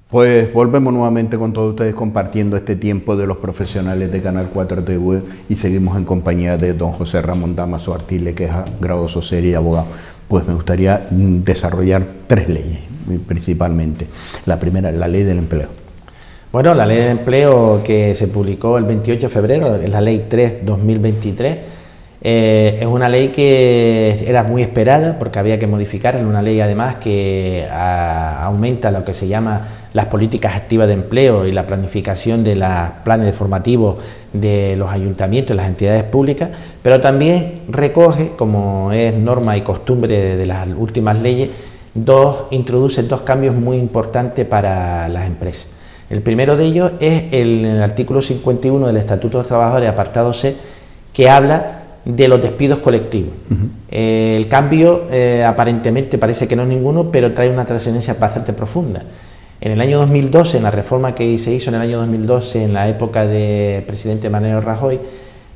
Pues volvemos nuevamente con todos ustedes compartiendo este tiempo de los profesionales de Canal 4 TV y seguimos en compañía de don José Ramón Damaso Artile, que es graduado serie y abogado. Pues me gustaría desarrollar 3 leyes, principalmente. La primera, la ley del empleo. Bueno, la ley del empleo que se publicó el 28 de febrero, es la ley 3/2023, es una ley que era muy esperada porque había que modificarla, una ley además que aumenta lo que se llama las políticas activas de empleo y la planificación de los planes formativos de los ayuntamientos y las entidades públicas, pero también recoge, como es norma y costumbre de las últimas leyes, introduce 2 cambios muy importantes para las empresas. El primero de ellos es el artículo 51 del Estatuto de los Trabajadores, apartado C, que habla de los despidos colectivos. El cambio aparentemente parece que no es ninguno, pero trae una trascendencia bastante profunda. En el año 2012, en la reforma que se hizo en el año 2012, en la época del presidente Mariano Rajoy,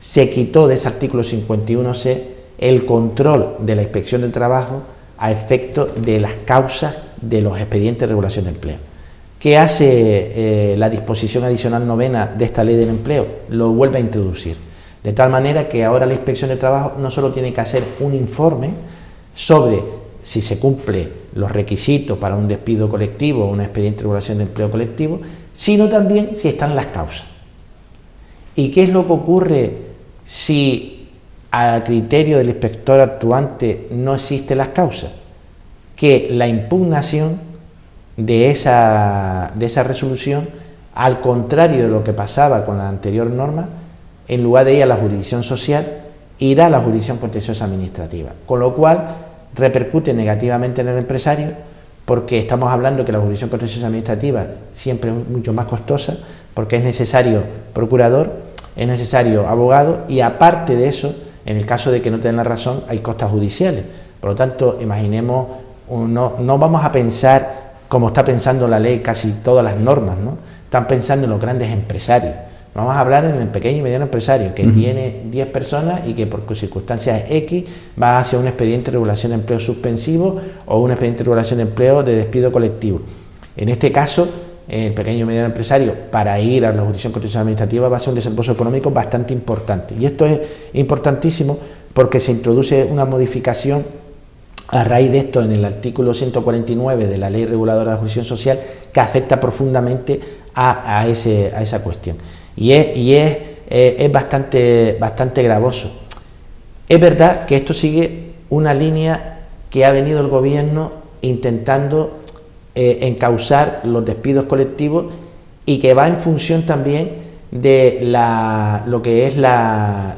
se quitó de ese artículo 51C el control de la inspección del trabajo a efecto de las causas de los expedientes de regulación de empleo. ¿Qué hace la disposición adicional 9ª de esta ley del empleo? Lo vuelve a introducir, de tal manera que ahora la inspección de trabajo no solo tiene que hacer un informe sobre si se cumplen los requisitos para un despido colectivo o un expediente de regulación de empleo colectivo, sino también si están las causas. ¿Y qué es lo que ocurre si a criterio del inspector actuante no existen las causas? Que la impugnación de esa resolución, al contrario de lo que pasaba con la anterior norma, en lugar de ir a la jurisdicción social, irá a la jurisdicción contenciosa administrativa, con lo cual repercute negativamente en el empresario, porque estamos hablando que la jurisdicción contenciosa administrativa siempre es mucho más costosa, porque es necesario procurador, es necesario abogado, y aparte de eso, en el caso de que no tengan la razón, hay costas judiciales. Por lo tanto, imaginemos, no vamos a pensar como está pensando la ley, casi todas las normas, ¿no? Están pensando en los grandes empresarios. Vamos a hablar en el pequeño y mediano empresario, que tiene 10 personas y que por circunstancias X va hacia un expediente de regulación de empleo suspensivo o un expediente de regulación de empleo de despido colectivo. En este caso, el pequeño y mediano empresario, para ir a la jurisdicción contenciosa administrativa, va a ser un desembolso económico bastante importante. Y esto es importantísimo porque se introduce una modificación a raíz de esto en el artículo 149 de la Ley Reguladora de la Jurisdicción Social, que afecta profundamente a esa cuestión. Y es bastante gravoso. Es verdad que esto sigue una línea que ha venido el gobierno intentando encauzar los despidos colectivos y que va en función también de lo que es la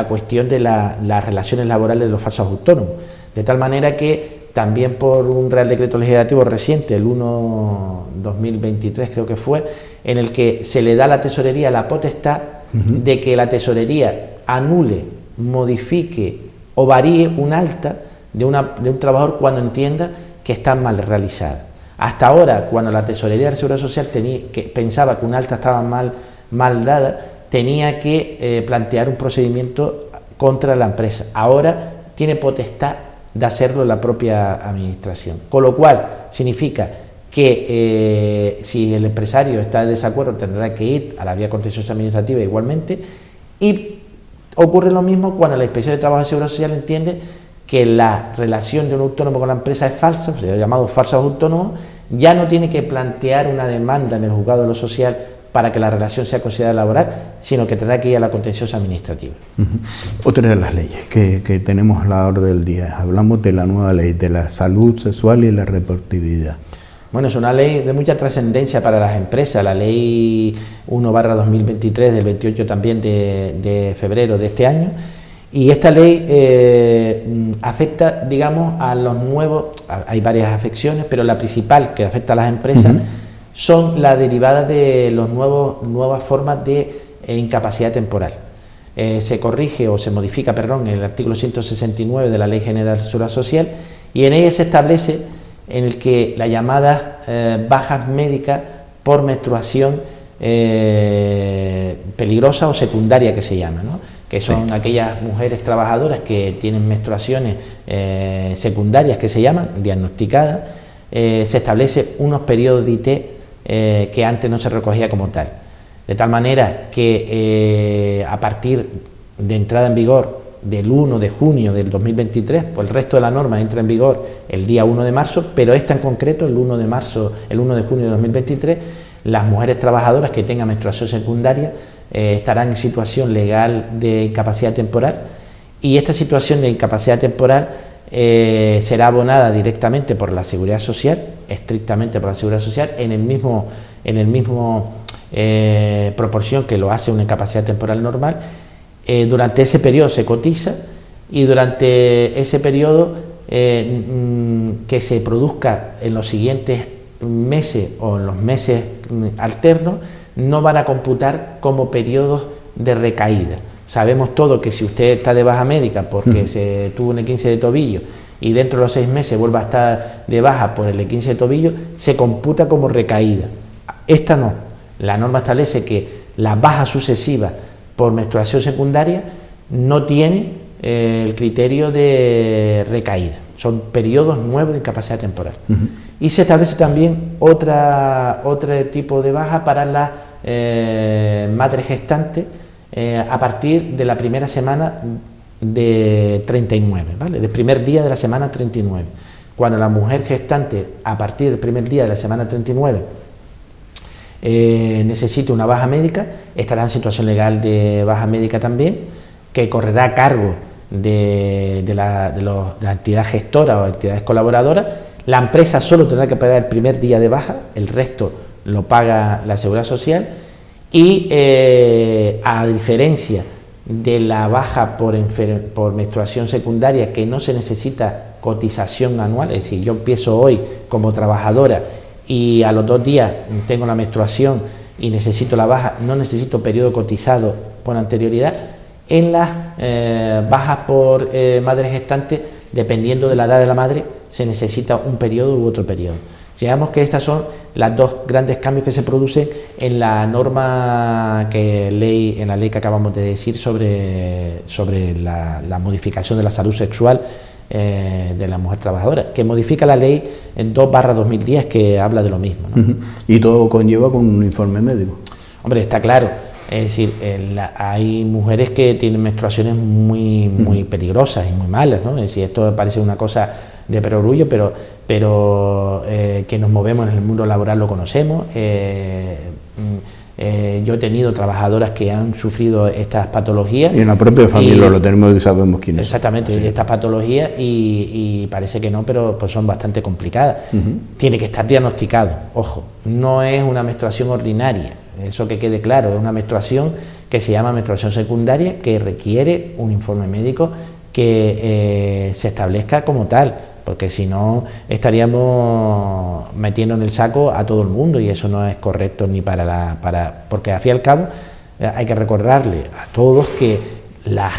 cuestión de las relaciones laborales de los falsos autónomos. De tal manera que también por un Real Decreto Legislativo reciente, el 1/2023 creo que fue, en el que se le da a la Tesorería la potestad de que la Tesorería anule, modifique o varíe un alta de un trabajador cuando entienda que está mal realizada. Hasta ahora, cuando la Tesorería de la Seguridad Social pensaba que un alta estaba mal dada, tenía que plantear un procedimiento contra la empresa. Ahora tiene potestad de hacerlo la propia administración, con lo cual significa que si el empresario está en desacuerdo tendrá que ir a la vía contenciosa administrativa igualmente, y ocurre lo mismo cuando la Inspección de Trabajo y Seguridad Social entiende que la relación de un autónomo con la empresa es falsa, se ha llamado falsos autónomos, ya no tiene que plantear una demanda en el juzgado de lo social para que la relación sea considerada laboral, sino que tendrá que ir a la contenciosa administrativa. Otra de las leyes que tenemos a la orden del día, hablamos de la nueva ley de la salud sexual y la reproductividad. Bueno, es una ley de mucha trascendencia para las empresas, la ley 1/2023 del 28 también de febrero de este año, y esta ley afecta, digamos, a los nuevos, hay varias afecciones, pero la principal que afecta a las empresas son las derivadas de las nuevas formas de incapacidad temporal. Se corrige o se modifica, perdón, el artículo 169 de la Ley General de Seguridad Social, y en ella se establece en el que las llamadas bajas médicas por menstruación peligrosa o secundaria, que se llama, ¿no? Que son aquellas mujeres trabajadoras que tienen menstruaciones secundarias, que se llaman, diagnosticadas, se establece unos periodos de IT que antes no se recogía como tal. De tal manera que a partir de entrada en vigor del 1 de junio del 2023, pues el resto de la norma entra en vigor el día 1 de marzo, pero esta en concreto, el 1 de junio de 2023, las mujeres trabajadoras que tengan menstruación secundaria estarán en situación legal de incapacidad temporal, y esta situación de incapacidad temporal será abonada directamente por la Seguridad Social, estrictamente por la Seguridad Social, en el mismo proporción que lo hace una incapacidad temporal normal. Durante ese periodo se cotiza, y durante ese periodo que se produzca en los siguientes meses o en los meses alternos no van a computar como periodos de recaída. Sabemos todos que si usted está de baja médica porque se tuvo un E15 de tobillo y dentro de los 6 meses vuelve a estar de baja por el E15 de tobillo, se computa como recaída. Esta no. La norma establece que las bajas sucesivas por menstruación secundaria no tiene el criterio de recaída, son periodos nuevos de incapacidad temporal. Y se establece también otro tipo de baja para las madres gestantes a partir de la primera semana de 39, ¿vale? Del primer día de la semana 39. Cuando la mujer gestante a partir del primer día de la semana 39 necesite una baja médica, estará en situación legal de baja médica también, que correrá a cargo de la entidad gestora o entidades colaboradoras. La empresa solo tendrá que pagar el primer día de baja, el resto lo paga la Seguridad Social, y a diferencia de la baja por menstruación secundaria, que no se necesita cotización anual, es decir, yo empiezo hoy como trabajadora y a los 2 días tengo la menstruación y necesito la baja, no necesito periodo cotizado por anterioridad. En las bajas por madre gestante, dependiendo de la edad de la madre, se necesita un periodo u otro periodo. Digamos que estas son las dos grandes cambios que se producen en la norma en la ley que acabamos de decir sobre la modificación de la salud sexual de la mujer trabajadora, que modifica la ley en 2/2010, que habla de lo mismo, ¿no? Y todo conlleva con un informe médico. Hombre, está claro, es decir, hay mujeres que tienen menstruaciones muy peligrosas y muy malas, ¿no? Es decir, esto parece una cosa de perogrullo, pero que nos movemos en el mundo laboral lo conocemos. Yo he tenido trabajadoras que han sufrido estas patologías. Y en la propia familia lo tenemos y sabemos quiénes. Exactamente, sí. Estas patologías, y parece que no, pero pues son bastante complicadas. Tiene que estar diagnosticado, ojo, no es una menstruación ordinaria, eso que quede claro, es una menstruación que se llama menstruación secundaria, que requiere un informe médico que se establezca como tal, porque si no estaríamos metiendo en el saco a todo el mundo, y eso no es correcto ni porque al fin y al cabo hay que recordarle a todos que las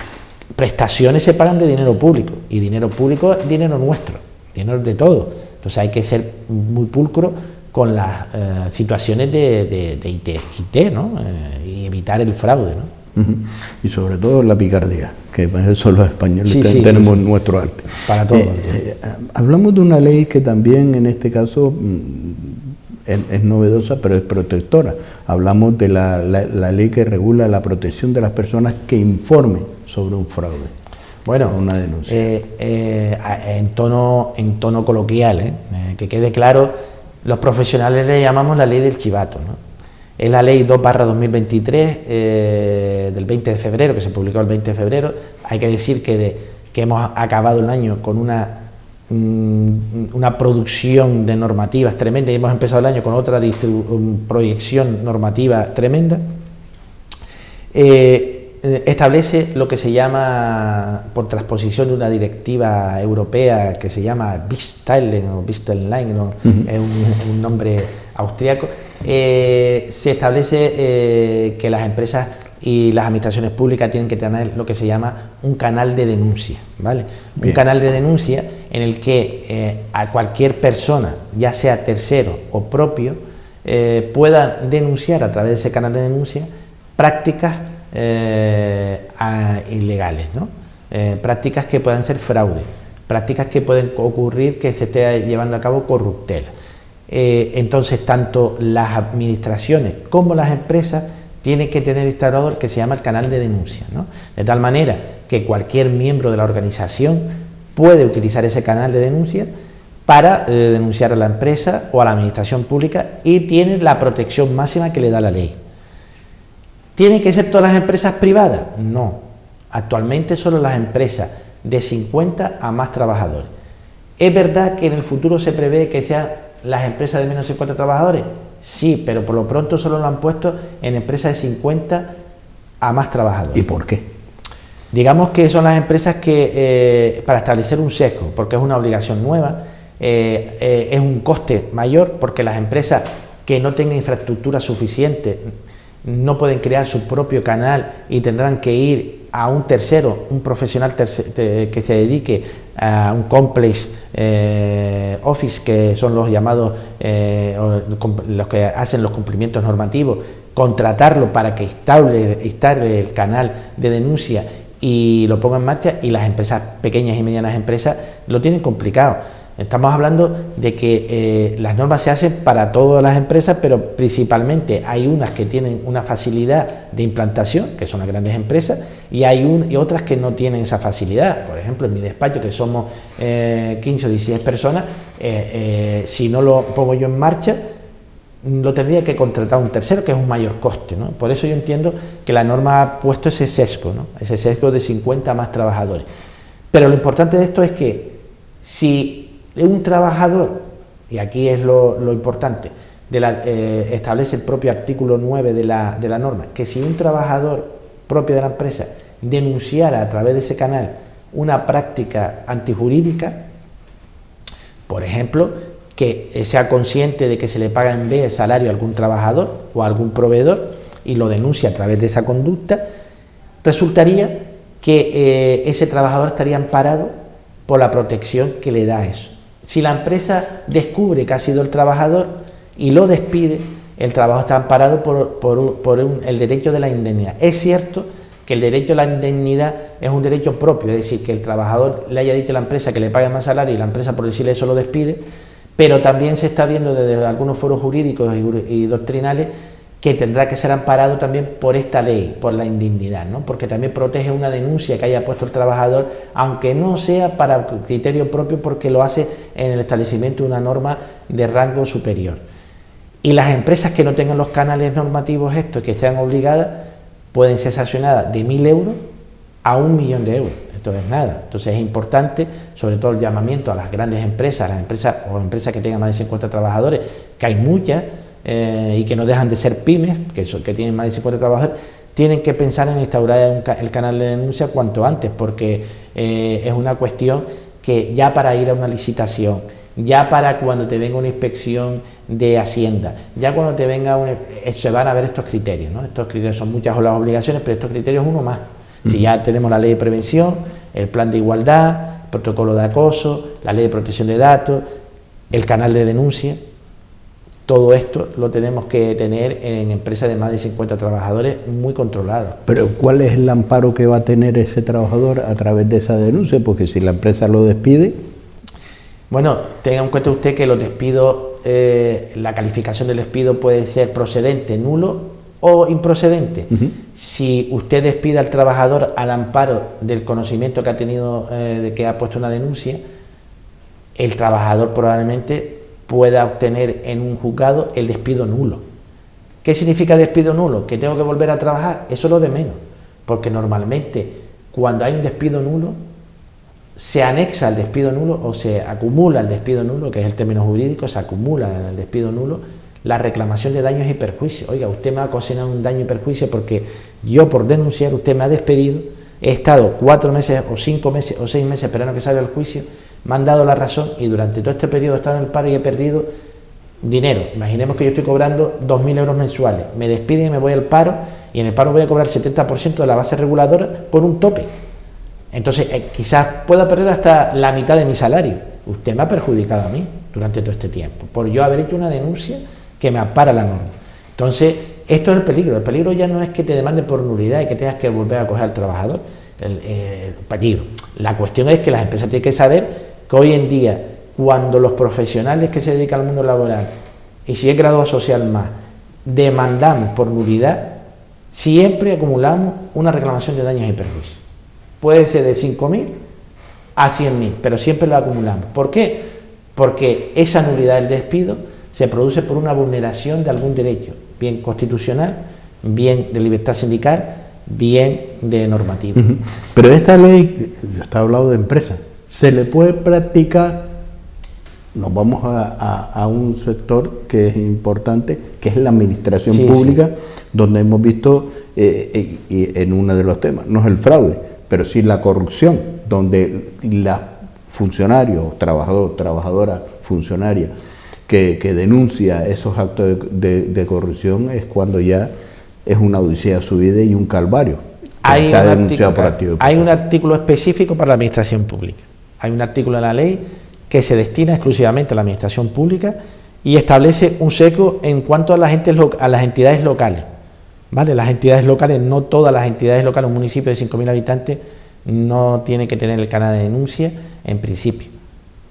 prestaciones se pagan de dinero público, y dinero público es dinero nuestro, dinero de todos. Entonces hay que ser muy pulcro con las situaciones de IT, ¿no? Y evitar el fraude, ¿no? Y sobre todo la picardía, que eso los españoles tenemos nuestro arte. Para todos. Hablamos de una ley que también en este caso es novedosa, pero es protectora. Hablamos de la ley que regula la protección de las personas que informen sobre un fraude. Bueno, una denuncia. En tono coloquial, que quede claro, los profesionales le llamamos la ley del chivato, ¿no? Es la ley 2/2023 del 20 de febrero, que se publicó el 20 de febrero. Hay que decir que hemos acabado el año con una producción de normativas tremenda, y hemos empezado el año con otra proyección normativa tremenda. Establece lo que se llama, por transposición de una directiva europea que se llama Bistellen o Bistelline, ¿no? Es un nombre austriaco. Se establece que las empresas y las administraciones públicas tienen que tener lo que se llama un canal de denuncia, ¿vale? Un canal de denuncia en el que a cualquier persona, ya sea tercero o propio, pueda denunciar a través de ese canal de denuncia prácticas ilegales, ¿no? Prácticas que puedan ser fraude. prácticas que pueden ocurrir que se esté llevando a cabo corruptela. Entonces, tanto las administraciones como las empresas tienen que tener instaurado el que se llama el canal de denuncia, ¿no? De tal manera que cualquier miembro de la organización puede utilizar ese canal de denuncia para denunciar a la empresa o a la administración pública y tiene la protección máxima que le da la ley. ¿Tienen que ser todas las empresas privadas? No. Actualmente solo las empresas de 50 a más trabajadores. ¿Es verdad que en el futuro se prevé que sean las empresas de menos de 50 trabajadores? Sí, pero por lo pronto solo lo han puesto en empresas de 50 a más trabajadores. ¿Y por qué? Digamos que son las empresas que, para establecer un sesgo, porque es una obligación nueva, es un coste mayor, porque las empresas que no tengan infraestructura suficiente no pueden crear su propio canal y tendrán que ir a un tercero, un profesional que se dedique a un complex office, que son los llamados, los que hacen los cumplimientos normativos, contratarlo para que instale el canal de denuncia y lo ponga en marcha, y las empresas, pequeñas y medianas empresas, lo tienen complicado. Estamos hablando de que las normas se hacen para todas las empresas, pero principalmente hay unas que tienen una facilidad de implantación, que son las grandes empresas, y hay otras que no tienen esa facilidad. Por ejemplo, en mi despacho, que somos 15 o 16 personas, si no lo pongo yo en marcha, lo tendría que contratar un tercero, que es un mayor coste, ¿no? Por eso yo entiendo que la norma ha puesto ese sesgo, ¿no? Ese sesgo de 50 más trabajadores. Pero lo importante de esto es que si un trabajador, y aquí es lo importante, establece el propio artículo 9 de la norma, que si un trabajador propio de la empresa denunciara a través de ese canal una práctica antijurídica, por ejemplo, que sea consciente de que se le paga en vez de salario a algún trabajador o a algún proveedor y lo denuncia a través de esa conducta, resultaría que ese trabajador estaría amparado por la protección que le da eso. Si la empresa descubre que ha sido el trabajador y lo despide, el trabajo está amparado por el derecho de la indemnidad. Es cierto que el derecho a la indemnidad es un derecho propio, es decir, que el trabajador le haya dicho a la empresa que le pague más salario y la empresa, por decirle eso, lo despide, pero también se está viendo desde algunos foros jurídicos y doctrinales que tendrá que ser amparado también por esta ley, por la indignidad, ¿no? Porque también protege una denuncia que haya puesto el trabajador, aunque no sea para criterio propio, porque lo hace en el establecimiento de una norma de rango superior. Y las empresas que no tengan los canales normativos estos, que sean obligadas, pueden ser sancionadas de 1.000 euros a 1 millón de euros. Esto es nada. Entonces es importante, sobre todo el llamamiento a las grandes empresas, las empresas o empresas que tengan más de 50 trabajadores, que hay muchas, y que no dejan de ser pymes, que tienen más de 50 trabajadores, tienen que pensar en instaurar el canal de denuncia cuanto antes, porque es una cuestión que ya para ir a una licitación, ya para cuando te venga una inspección de Hacienda, ya cuando te venga se van a ver estos criterios, ¿no? Estos criterios son muchas las obligaciones, pero estos criterios es uno más. Si ya tenemos la ley de prevención, el plan de igualdad, el protocolo de acoso, la ley de protección de datos, el canal de denuncia, todo esto lo tenemos que tener en empresas de más de 50 trabajadores muy controlados. Pero ¿cuál es el amparo que va a tener ese trabajador a través de esa denuncia? Porque si la empresa lo despide... Bueno, tenga en cuenta usted que los despidos, la calificación del despido puede ser procedente, nulo o improcedente. Si usted despide al trabajador al amparo del conocimiento que ha tenido, de que ha puesto una denuncia, el trabajador probablemente pueda obtener en un juzgado el despido nulo. ¿Qué significa despido nulo? ¿Que tengo que volver a trabajar? Eso es lo de menos, porque normalmente cuando hay un despido nulo, se anexa al despido nulo o se acumula al despido nulo, que es el término jurídico, se acumula en el despido nulo la reclamación de daños y perjuicios. Oiga, usted me ha ocasionado un daño y perjuicio porque yo, por denunciar, usted me ha despedido, he estado 4 meses o 5 meses o 6 meses esperando que salga el juicio, me han dado la razón y durante todo este periodo he estado en el paro y he perdido dinero. Imaginemos que yo estoy cobrando 2.000 euros mensuales, me despiden y me voy al paro, y en el paro voy a cobrar el 70% de la base reguladora por un tope. Entonces quizás pueda perder hasta la mitad de mi salario. Usted me ha perjudicado a mí durante todo este tiempo por yo haber hecho una denuncia que me ampara la norma. Entonces esto es el peligro. El peligro ya no es que te demanden por nulidad y que tengas que volver a coger al trabajador. peligro. La cuestión es que las empresas tienen que saber que hoy en día, cuando los profesionales que se dedican al mundo laboral, y si es grado social más, demandamos por nulidad, siempre acumulamos una reclamación de daños y perjuicios. Puede ser de 5.000 a 100.000, pero siempre lo acumulamos. ¿Por qué? Porque esa nulidad del despido se produce por una vulneración de algún derecho, bien constitucional, bien de libertad sindical, bien de normativa. Pero esta ley, yo estaba hablando de empresas, ¿se le puede practicar? Nos vamos a un sector que es importante, que es la administración pública, donde hemos visto, en uno de los temas, no es el fraude, pero sí la corrupción, donde la funcionario, trabajador, trabajadora, funcionaria, que denuncia esos actos de corrupción, es cuando ya es una odisea su vida y un calvario. Hay un artículo específico para la administración pública. Hay un artículo en la ley que se destina exclusivamente a la administración pública y establece un seco en cuanto a las entidades locales. ¿Vale? Las entidades locales, no todas las entidades locales, un municipio de 5.000 habitantes no tiene que tener el canal de denuncia en principio,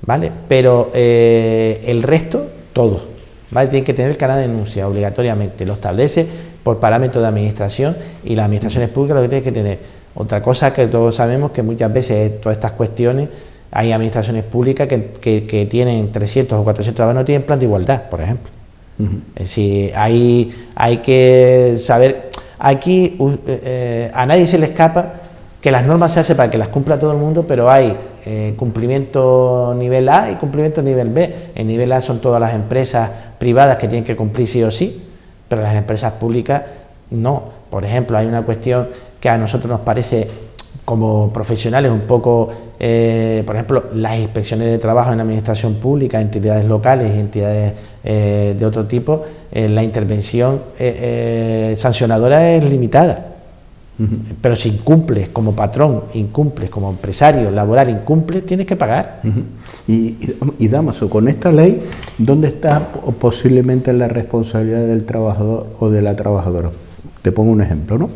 ¿vale? Pero el resto, todos, ¿vale? Tienen que tener el canal de denuncia obligatoriamente, lo establece por parámetros de administración y las administraciones públicas lo que tienen que tener. Otra cosa que todos sabemos que muchas veces todas estas cuestiones, hay administraciones públicas que tienen 300 o 400 trabajadores, no tienen plan de igualdad, por ejemplo. Es decir, hay que saber, aquí a nadie se le escapa que las normas se hacen para que las cumpla todo el mundo, pero hay cumplimiento nivel A y cumplimiento nivel B. El nivel A son todas las empresas privadas que tienen que cumplir sí o sí, pero las empresas públicas no. Por ejemplo, hay una cuestión que a nosotros nos parece como profesionales un poco, por ejemplo, las inspecciones de trabajo en la administración pública, entidades locales y entidades de otro tipo, la intervención sancionadora es limitada. Pero si incumples como patrón, incumples como empresario laboral, incumples, tienes que pagar. Y Dámaso, con esta ley, ¿dónde está posiblemente la responsabilidad del trabajador o de la trabajadora? Te pongo un ejemplo, ¿no?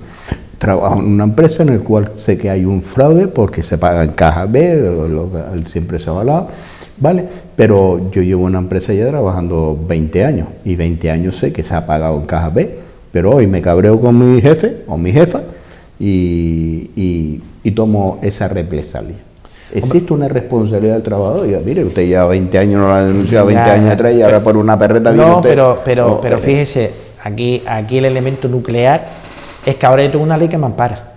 Trabajo en una empresa en la cual sé que hay un fraude porque se paga en caja B, siempre se ha avalado, ¿vale? Pero yo llevo una empresa ya trabajando 20 años y 20 años sé que se ha pagado en caja B, pero hoy me cabreo con mi jefe o mi jefa y tomo esa represalia. ¿Existe una responsabilidad del trabajador? Diga, mire, usted ya 20 años no la ha denunciado, 20 años atrás y ahora por una perreta viene usted. Pero fíjese, aquí el elemento nuclear es que ahora yo tengo una ley que me ampara.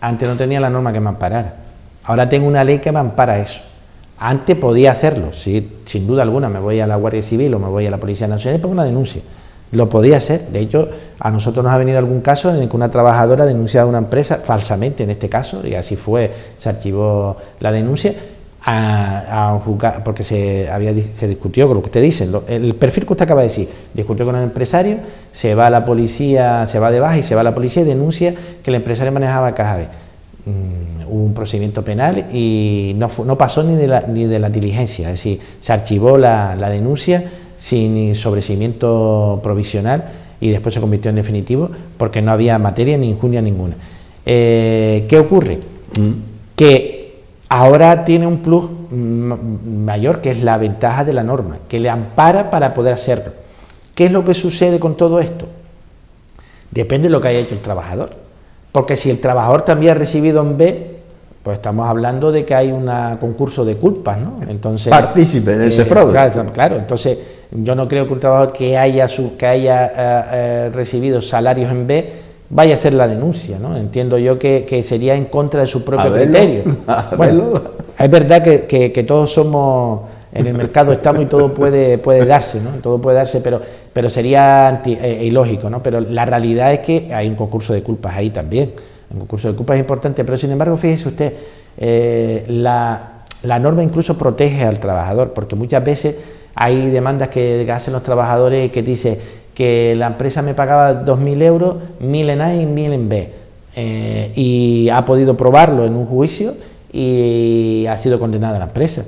Antes no tenía la norma que me amparara. Ahora tengo una ley que me ampara eso. Antes podía hacerlo, sí, sin duda alguna, me voy a la Guardia Civil o me voy a la Policía Nacional y pongo una denuncia. Lo podía hacer. De hecho, a nosotros nos ha venido algún caso en el que una trabajadora denunciaba a una empresa, falsamente en este caso, y así fue, se archivó la denuncia, a juzgar, porque se discutió con lo que usted dice, el perfil que usted acaba de decir, discutió con el empresario, se va a la policía, se va de baja y se va a la policía y denuncia que el empresario manejaba caja B. Hubo un procedimiento penal y no pasó ni de la diligencia, es decir, se archivó la denuncia sin sobreseimiento provisional y después se convirtió en definitivo porque no había materia ni injuria ninguna. ¿Qué ocurre? Que ahora tiene un plus mayor, que es la ventaja de la norma, que le ampara para poder hacerlo. ¿Qué es lo que sucede con todo esto? Depende de lo que haya hecho el trabajador. Porque si el trabajador también ha recibido en B, pues estamos hablando de que hay un concurso de culpas, ¿no? Entonces, partícipe en ese fraude. Claro, entonces yo no creo que un trabajador que haya recibido salarios en B vaya a hacer la denuncia, ¿no? Entiendo yo que sería en contra de su propio criterio. Bueno, es verdad que todos somos, en el mercado estamos y todo puede darse, ¿no? Todo puede darse, pero sería ilógico, ¿no? Pero la realidad es que hay un concurso de culpas ahí también. Un concurso de culpas es importante, pero sin embargo, fíjese usted, la norma incluso protege al trabajador, porque muchas veces hay demandas que hacen los trabajadores que dice que la empresa me pagaba 2.000 euros, 1.000 en A y 1.000 en B, y ha podido probarlo en un juicio y ha sido condenada la empresa,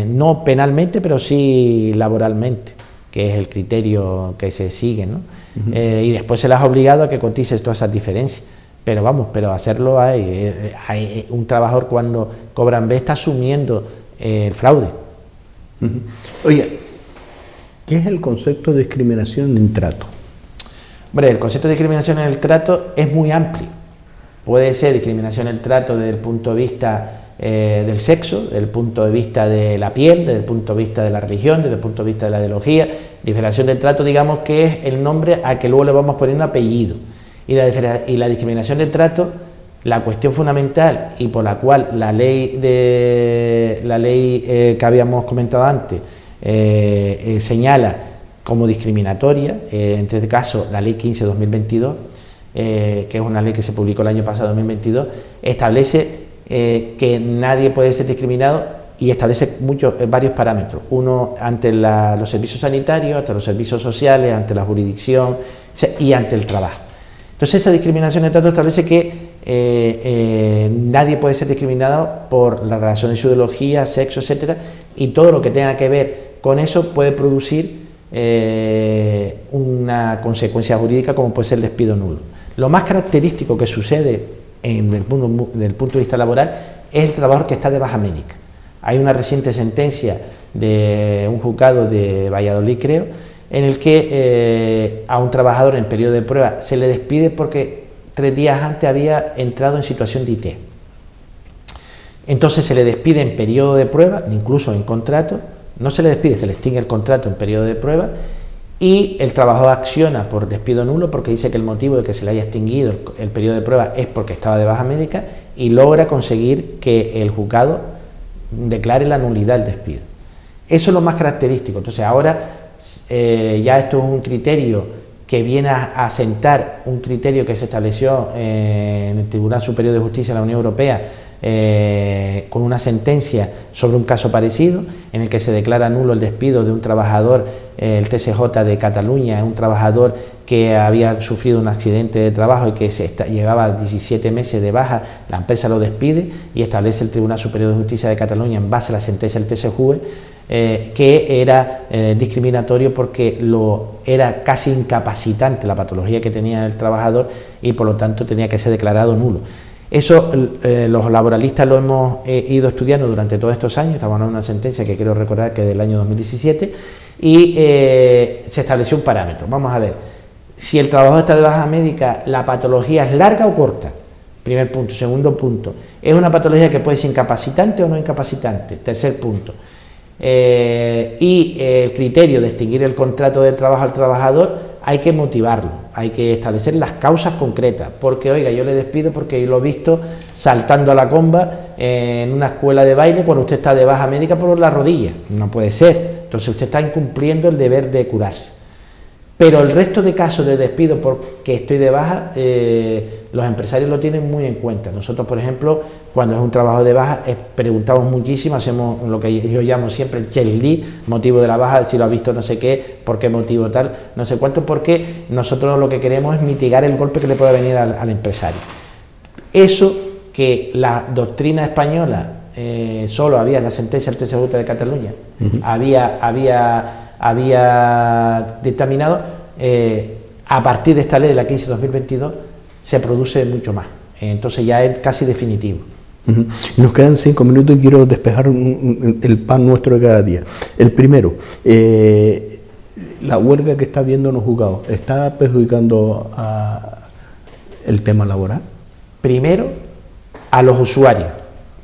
no penalmente, pero sí laboralmente, que es el criterio que se sigue, ¿no? Y después se les ha obligado a que cotice todas esas diferencias. pero vamos, pero hacerlo hay un trabajador cuando cobra en B está asumiendo el fraude. Oye, ¿qué es el concepto de discriminación en trato? Hombre, el concepto de discriminación en el trato es muy amplio. Puede ser discriminación en el trato desde el punto de vista del sexo, desde el punto de vista de la piel, desde el punto de vista de la religión, desde el punto de vista de la ideología. Discriminación del trato, digamos que es el nombre a que luego le vamos poniendo apellido. Y la discriminación del trato, la cuestión fundamental y por la cual la ley que habíamos comentado antes señala como discriminatoria, en este caso la ley 15/2022, que es una ley que se publicó el año pasado, 2022, establece que nadie puede ser discriminado y establece varios parámetros. Uno ante los servicios sanitarios, ante los servicios sociales, ante la jurisdicción y ante el trabajo. Entonces, esta discriminación de trato establece que nadie puede ser discriminado por la razón de su ideología, sexo, etcétera, y todo lo que tenga que ver con eso puede producir una consecuencia jurídica como puede ser el despido nulo. Lo más característico que sucede desde el punto de vista laboral es el trabajador que está de baja médica. Hay una reciente sentencia de un juzgado de Valladolid, creo, en el que a un trabajador en periodo de prueba se le despide porque 3 días antes había entrado en situación de IT. Entonces se le despide en periodo de prueba, incluso en contrato, no se le despide, se le extingue el contrato en periodo de prueba y el trabajador acciona por despido nulo porque dice que el motivo de que se le haya extinguido el periodo de prueba es porque estaba de baja médica y logra conseguir que el juzgado declare la nulidad del despido. Eso es lo más característico. Entonces ahora ya esto es un criterio que viene a sentar un criterio que se estableció en el Tribunal Superior de Justicia de la Unión Europea con una sentencia sobre un caso parecido en el que se declara nulo el despido de un trabajador, el TSJ de Cataluña, un trabajador que había sufrido un accidente de trabajo y que llevaba 17 meses de baja, la empresa lo despide y establece el Tribunal Superior de Justicia de Cataluña en base a la sentencia del TSJUE que era discriminatorio porque era casi incapacitante la patología que tenía el trabajador y por lo tanto tenía que ser declarado nulo. Eso los laboralistas lo hemos ido estudiando durante todos estos años, estamos hablando de una sentencia que quiero recordar que es del año 2017 y se estableció un parámetro. Vamos a ver, si el trabajador está de baja médica, ¿la patología es larga o corta? Primer punto. Segundo punto, ¿es una patología que puede ser incapacitante o no incapacitante? Tercer punto. Y el criterio de extinguir el contrato de trabajo al trabajador hay que motivarlo, hay que establecer las causas concretas, porque oiga, yo le despido porque lo he visto saltando a la comba en una escuela de baile cuando usted está de baja médica por la rodilla, no puede ser, entonces usted está incumpliendo el deber de curarse. Pero el resto de casos de despido porque estoy de baja, los empresarios lo tienen muy en cuenta. Nosotros, por ejemplo, cuando es un trabajo de baja, preguntamos muchísimo, hacemos lo que yo llamo siempre el checklist, motivo de la baja, si lo ha visto no sé qué, por qué motivo tal, no sé cuánto, porque nosotros lo que queremos es mitigar el golpe que le pueda venir al empresario. Eso que la doctrina española, solo había la sentencia del TSJ de Cataluña, había dictaminado, a partir de esta ley de la 15/2022 se produce mucho más, entonces ya es casi definitivo. Nos quedan 5 minutos y quiero despejar el pan nuestro de cada día. El primero, la huelga que está habiendo en los juzgados, ¿está perjudicando el tema laboral? Primero, a los usuarios,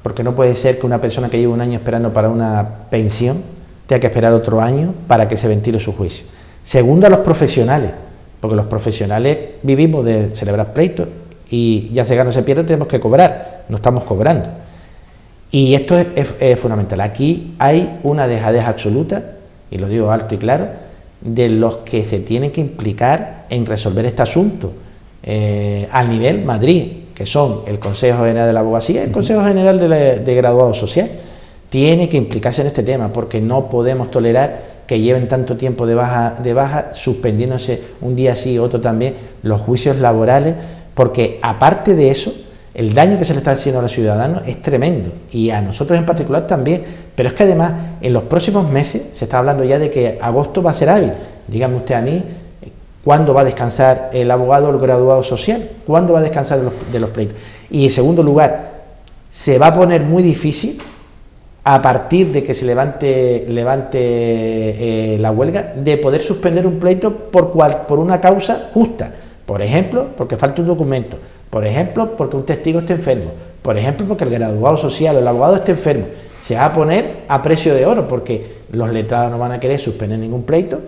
porque no puede ser que una persona que lleva un año esperando para una pensión tenga que esperar otro año para que se ventile su juicio. Segundo, a los profesionales, porque los profesionales vivimos de celebrar pleitos y ya se gana o se pierde, tenemos que cobrar, no estamos cobrando. Y esto es fundamental. Aquí hay una dejadez absoluta, y lo digo alto y claro, de los que se tienen que implicar en resolver este asunto al nivel Madrid, que son el Consejo General de la Abogacía y el Consejo General de Graduado Social. Tiene que implicarse en este tema porque no podemos tolerar que lleven tanto tiempo de baja suspendiéndose un día sí, otro también, los juicios laborales, porque aparte de eso, el daño que se le está haciendo a los ciudadanos es tremendo y a nosotros en particular también, pero es que además en los próximos meses se está hablando ya de que agosto va a ser hábil. Dígame usted a mí ¿Cuándo va a descansar el abogado o el graduado social? ¿Cuándo va a descansar de los pleitos? Y en segundo lugar, se va a poner muy difícil a partir de que se levante la huelga, de poder suspender un pleito por una causa justa. Por ejemplo, porque falta un documento. Por ejemplo, porque un testigo esté enfermo. Por ejemplo, porque el graduado social o el abogado esté enfermo. Se va a poner a precio de oro, porque los letrados no van a querer suspender ningún pleito,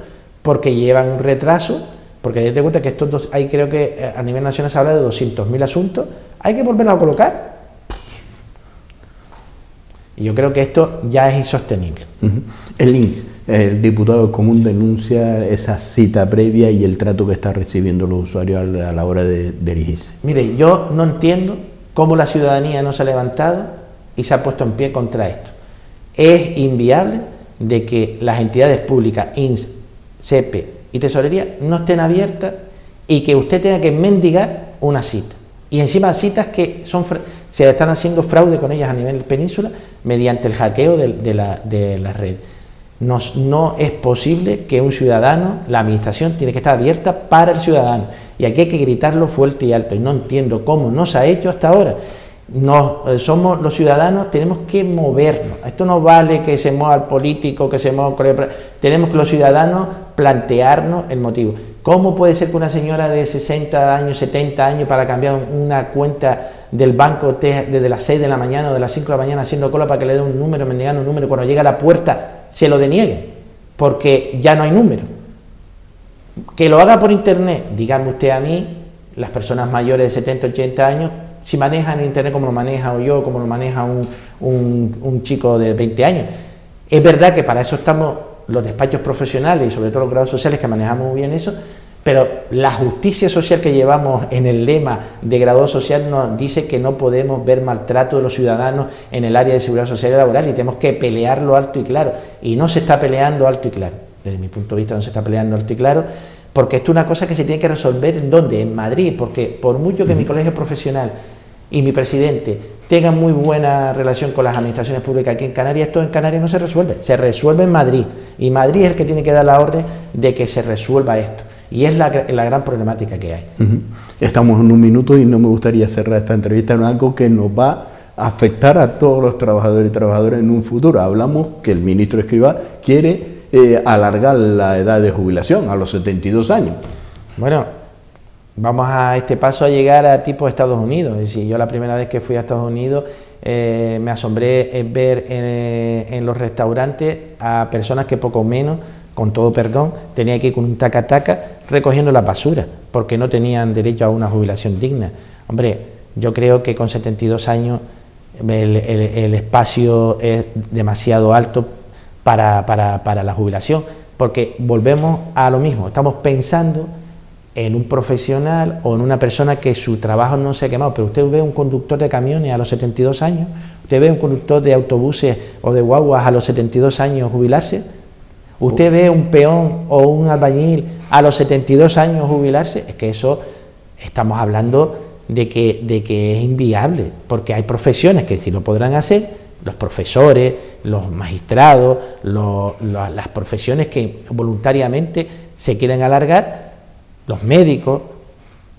porque llevan un retraso. Porque date cuenta que estos dos, ahí creo que a nivel nacional se habla de 200.000 asuntos, hay que volverlo a colocar. Y yo creo que esto ya es insostenible. El INS, el diputado común, denuncia esa cita previa y el trato que está recibiendo los usuarios a la hora de dirigirse. Mire, yo no entiendo cómo la ciudadanía no se ha levantado y se ha puesto en pie contra esto. Es inviable de que las entidades públicas, INS, SEPE y Tesorería no estén abiertas y que usted tenga que mendigar una cita. Y encima citas que se están haciendo fraude con ellas a nivel península mediante el hackeo de la red. No es posible que un ciudadano, la administración tiene que estar abierta para el ciudadano. Y aquí hay que gritarlo fuerte y alto. Y no entiendo cómo no se ha hecho hasta ahora. Somos los ciudadanos, tenemos que movernos. Esto no vale que se mueva el político, que se mueva... Tenemos que los ciudadanos plantearnos el motivo. ¿Cómo puede ser que una señora de 60 años, 70 años, para cambiar una cuenta del banco desde las 6 de la mañana o de las 5 de la mañana haciendo cola para que le dé un número, mendigando un número, cuando llega a la puerta se lo deniegue? Porque ya no hay número. Que lo haga por internet, dígame usted a mí, las personas mayores de 70, 80 años, si manejan internet como lo maneja o yo, como lo maneja un chico de 20 años. Es verdad que para eso estamos los despachos profesionales y sobre todo los grados sociales, que manejamos muy bien eso, pero la justicia social que llevamos en el lema de grado social nos dice que no podemos ver maltrato de los ciudadanos en el área de seguridad social y laboral, y tenemos que pelearlo alto y claro, y no se está peleando alto y claro. Desde mi punto de vista no se está peleando alto y claro, porque esto es una cosa que se tiene que resolver ¿en dónde? En Madrid, porque por mucho que mi colegio profesional y mi presidente tengan muy buena relación con las administraciones públicas aquí en Canarias, esto en Canarias no se resuelve en Madrid, y Madrid es el que tiene que dar la orden de que se resuelva esto, y es la gran problemática que hay. Estamos en un minuto y no me gustaría cerrar esta entrevista en algo que nos va a afectar a todos los trabajadores y trabajadoras en un futuro. Hablamos que el ministro Escrivá quiere alargar la edad de jubilación a los 72 años. Bueno, vamos a este paso a llegar a tipo Estados Unidos. Es decir, yo la primera vez que fui a Estados Unidos me asombré en ver en los restaurantes a personas que poco menos, con todo perdón, tenían que ir con un taca-taca recogiendo la basura, porque no tenían derecho a una jubilación digna. Hombre, yo creo que con 72 años el espacio es demasiado alto para la jubilación, porque volvemos a lo mismo, estamos pensando en un profesional o en una persona que su trabajo no se ha quemado, pero usted ve un conductor de camiones a los 72 años, usted ve un conductor de autobuses o de guaguas a los 72 años jubilarse, usted ve un peón o un albañil a los 72 años jubilarse, es que eso estamos hablando de que es inviable, porque hay profesiones que sí lo podrán hacer, los profesores, los magistrados, las profesiones que voluntariamente se quieren alargar, los médicos,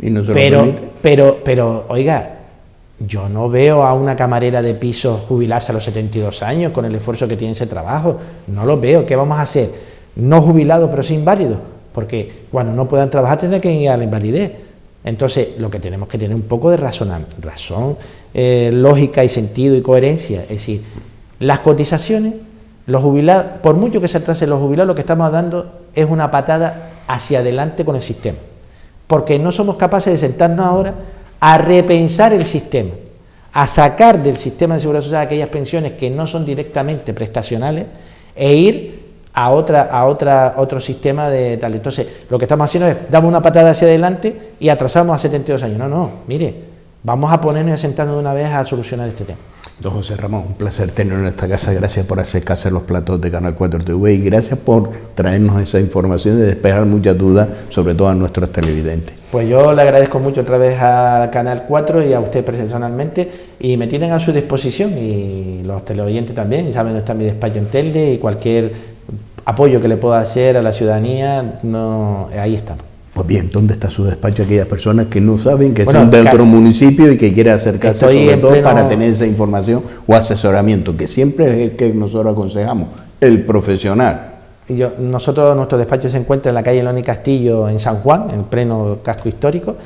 y no se pero oiga, yo no veo a una camarera de piso jubilarse a los 72 años con el esfuerzo que tiene ese trabajo, no lo veo. ¿Qué vamos a hacer? No jubilados pero sí inválidos, porque cuando no puedan trabajar tendrán que ir a la invalidez. Entonces lo que tenemos que tener un poco de razón, lógica y sentido y coherencia, es decir, las cotizaciones, los jubilados, por mucho que se atrasen los jubilados, lo que estamos dando es una patada hacia adelante con el sistema, porque no somos capaces de sentarnos ahora a repensar el sistema, a sacar del sistema de seguridad social aquellas pensiones que no son directamente prestacionales e ir a otro sistema de tal. Entonces, lo que estamos haciendo es, damos una patada hacia adelante y atrasamos a 72 años. No, mire, vamos a ponernos y a sentarnos de una vez a solucionar este tema. Don José Ramón, un placer tenerlo en esta casa. Gracias por hacer los platos de Canal 4 TV y gracias por traernos esa información y despejar muchas dudas, sobre todo a nuestros televidentes. Pues yo le agradezco mucho otra vez a Canal 4 y a usted personalmente, y me tienen a su disposición, y los teleoyentes también, y saben dónde está mi despacho en Telde, y cualquier apoyo que le pueda hacer a la ciudadanía, ahí estamos. Pues bien, ¿dónde está su despacho aquellas personas que no saben que Bueno, son de otro municipio y que quieren acercarse sobre todo pleno... para tener esa información o asesoramiento, que siempre es el que nosotros aconsejamos, el profesional? Nuestro despacho se encuentra en la calle Eloni Castillo, en San Juan, en pleno casco histórico,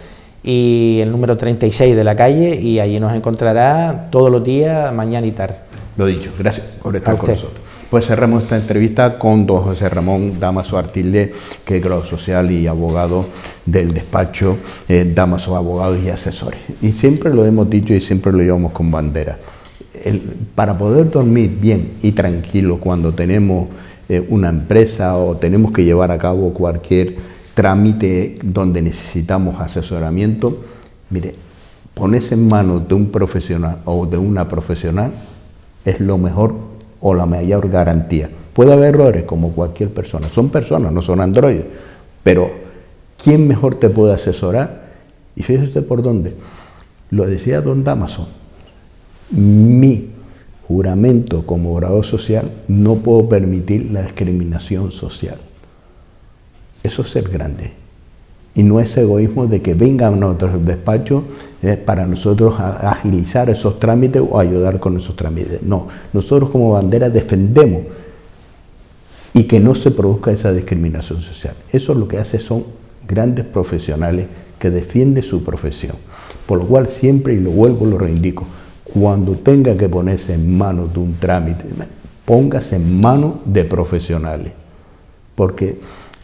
y el número 36 de la calle, y allí nos encontrará todos los días, mañana y tarde. Lo dicho, gracias por estar con nosotros. Pues cerramos esta entrevista con don José Ramón Damaso Artilde, que es grado social y abogado del despacho Damaso Abogados y Asesores. Y siempre lo hemos dicho y siempre lo llevamos con bandera. Para poder dormir bien y tranquilo cuando tenemos una empresa o tenemos que llevar a cabo cualquier trámite donde necesitamos asesoramiento, mire, ponerse en manos de un profesional o de una profesional es lo mejor o la mayor garantía. Puede haber errores como cualquier persona, son personas, no son androides, pero ¿quién mejor te puede asesorar? Y fíjese usted por dónde, lo decía don Damaso, mi juramento como grado social, no puedo permitir la discriminación social. Eso es ser grande. Y no es egoísmo de que vengan a nuestros despachos para nosotros agilizar esos trámites o ayudar con esos trámites. No, nosotros como bandera defendemos y que no se produzca esa discriminación social. Eso lo que hace son grandes profesionales que defienden su profesión. Por lo cual siempre, y lo vuelvo, lo reivindico, cuando tenga que ponerse en manos de un trámite, póngase en manos de profesionales. Porque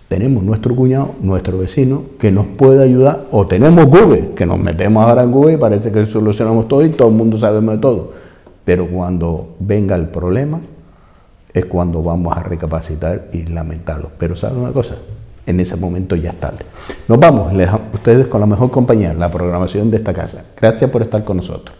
tenemos nuestro cuñado, nuestro vecino, que nos puede ayudar, o tenemos Google, que nos metemos ahora en Google y parece que solucionamos todo y todo el mundo sabemos de todo. Pero cuando venga el problema, es cuando vamos a recapacitar y lamentarlo. Pero ¿saben una cosa? En ese momento ya es tarde. Nos vamos, les dejamos a ustedes con la mejor compañía, la programación de esta casa. Gracias por estar con nosotros.